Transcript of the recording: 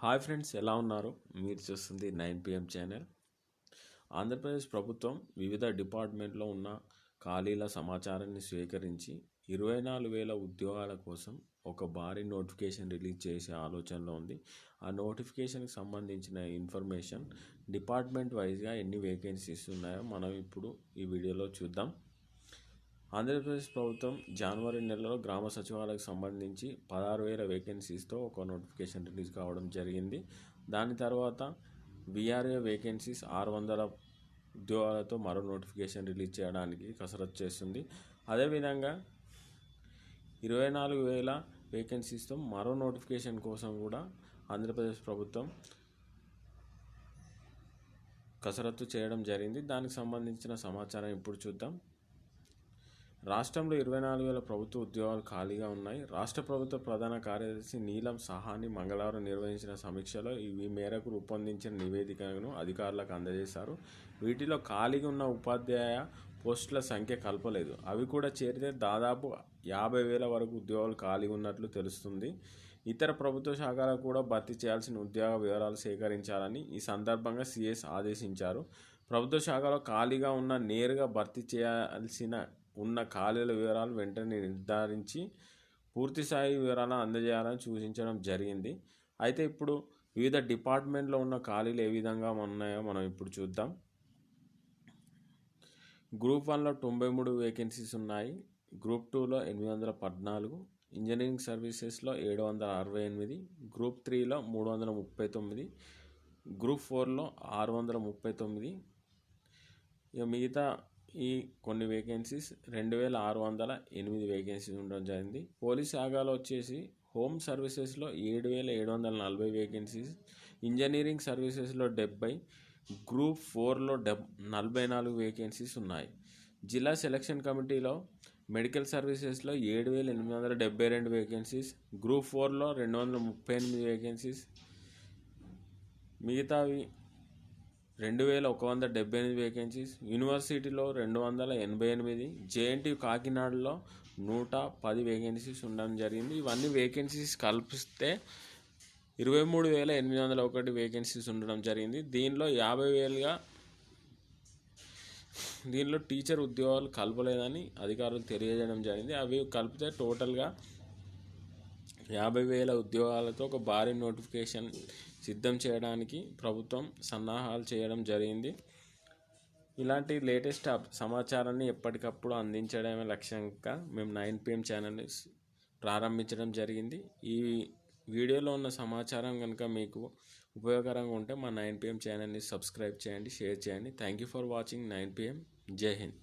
Hi friends, ఎలా ఉన్నారు? మీరు చూస్తుంది 9 PM ఛానల్. ఆంధ్రప్రదేశ్ ప్రభుత్వం వివిధ డిపార్ట్మెంట్లో ఉన్న ఖాళీల సమాచారాన్ని స్వీకరించి 24,000 ఉద్యోగాల కోసం ఒక భారీ నోటిఫికేషన్ రిలీజ్ చేసే ఆలోచనలో ఉంది. ఆ నోటిఫికేషన్కి సంబంధించిన ఇన్ఫర్మేషన్ డిపార్ట్మెంట్ వైజ్గా ఎన్ని వేకెన్సీస్ ఉన్నాయో మనం ఇప్పుడు ఈ వీడియోలో చూద్దాం. ఆంధ్రప్రదేశ్ ప్రభుత్వం జనవరి నెలలో గ్రామ సచివాలయకు సంబంధించి 16,000 వేకెన్సీస్తో ఒక నోటిఫికేషన్ రిలీజ్ కావడం జరిగింది. దాని తర్వాత విఆర్ఏ వేకెన్సీస్ 600 ఉద్యోగాలతో మరో నోటిఫికేషన్ రిలీజ్ చేయడానికి కసరత్తు చేస్తుంది. అదేవిధంగా 24,000 వేకెన్సీస్తో మరో నోటిఫికేషన్ కోసం కూడా ఆంధ్రప్రదేశ్ ప్రభుత్వం కసరత్తు చేయడం జరిగింది. దానికి సంబంధించిన సమాచారం ఇప్పుడు చూద్దాం. రాష్ట్రంలో 24,000 ప్రభుత్వ ఉద్యోగాలు ఖాళీగా ఉన్నాయి. రాష్ట్ర ప్రభుత్వ ప్రధాన కార్యదర్శి నీలం సాహ్ని మంగళవారం నిర్వహించిన సమీక్షలో ఈ మేరకు రూపొందించిన నివేదికను అధికారులకు అందజేశారు. వీటిలో ఖాళీగా ఉన్న ఉపాధ్యాయ పోస్టుల సంఖ్య కలపలేదు. అవి కూడా చేరితే దాదాపు 50,000 వరకు ఉద్యోగాలు ఖాళీగా ఉన్నట్లు తెలుస్తుంది. ఇతర ప్రభుత్వ శాఖలకు కూడా భర్తీ చేయాల్సిన ఉద్యోగ వివరాలు సేకరించాలని ఈ సందర్భంగా సిఎస్ ఆదేశించారు. ప్రభుత్వ శాఖలో ఖాళీగా ఉన్న నేరుగా భర్తీ చేయాల్సిన ఉన్న ఖాళీల వివరాలు వెంటనే నిర్ధారించి పూర్తిస్థాయి వివరాలను అందజేయాలని సూచించడం జరిగింది. అయితే ఇప్పుడు వివిధ డిపార్ట్మెంట్లో ఉన్న ఖాళీలు ఏ విధంగా ఉన్నాయో మనం ఇప్పుడు చూద్దాం. గ్రూప్ 1లో 93 వేకెన్సీస్ ఉన్నాయి. గ్రూప్ 2లో 814, ఇంజనీరింగ్ సర్వీసెస్లో 768, గ్రూప్ 3లో 339, గ్రూప్ 4లో 639. మిగతా ఈ కొన్ని వేకెన్సీస్ 2,608 వేకెన్సీస్ ఉండడం జరిగింది. పోలీస్ శాఖలో వచ్చేసి హోమ్ సర్వీసెస్లో 7,740 వేకెన్సీస్, ఇంజనీరింగ్ సర్వీసెస్లో 70, గ్రూప్ 4లో 44 వేకెన్సీస్ ఉన్నాయి. జిల్లా సెలక్షన్ కమిటీలో మెడికల్ సర్వీసెస్లో 7,872 వేకెన్సీస్, గ్రూప్ 4లో 238 వేకెన్సీస్, మిగతావి 2,178 వేకెన్సీస్, యూనివర్సిటీలో 288, జేఎన్టీయూ కాకినాడలో 110 వేకెన్సీస్ ఉండడం జరిగింది. ఇవన్నీ వేకెన్సీస్ కలిపిస్తే 23,801 వేకెన్సీస్ ఉండడం జరిగింది. దీనిలో 50,000గా దీనిలో టీచర్ ఉద్యోగాలు కలపలేదని అధికారులు తెలియజేయడం జరిగింది. అవి కలిపితే టోటల్గా 50,000 ఉద్యోగాలతో ఒక భారీ నోటిఫికేషన్ సిద్ధం చేయడానికి ప్రభుత్వం సన్నాహాలు చేయడం జరిగింది. ఇలాంటి లేటెస్ట్ సమాచారాన్ని ఎప్పటికప్పుడు అందించడమే లక్ష్యంగా మేము 9 PM ఛానల్ని ప్రారంభించడం జరిగింది. ఈ వీడియోలో ఉన్న సమాచారం కనుక మీకు ఉపయోగకరంగా ఉంటే మా 9 PM ఛానల్ని సబ్స్క్రైబ్ చేయండి, షేర్ చేయండి. Thank you for watching 9 PM. జై హింద్.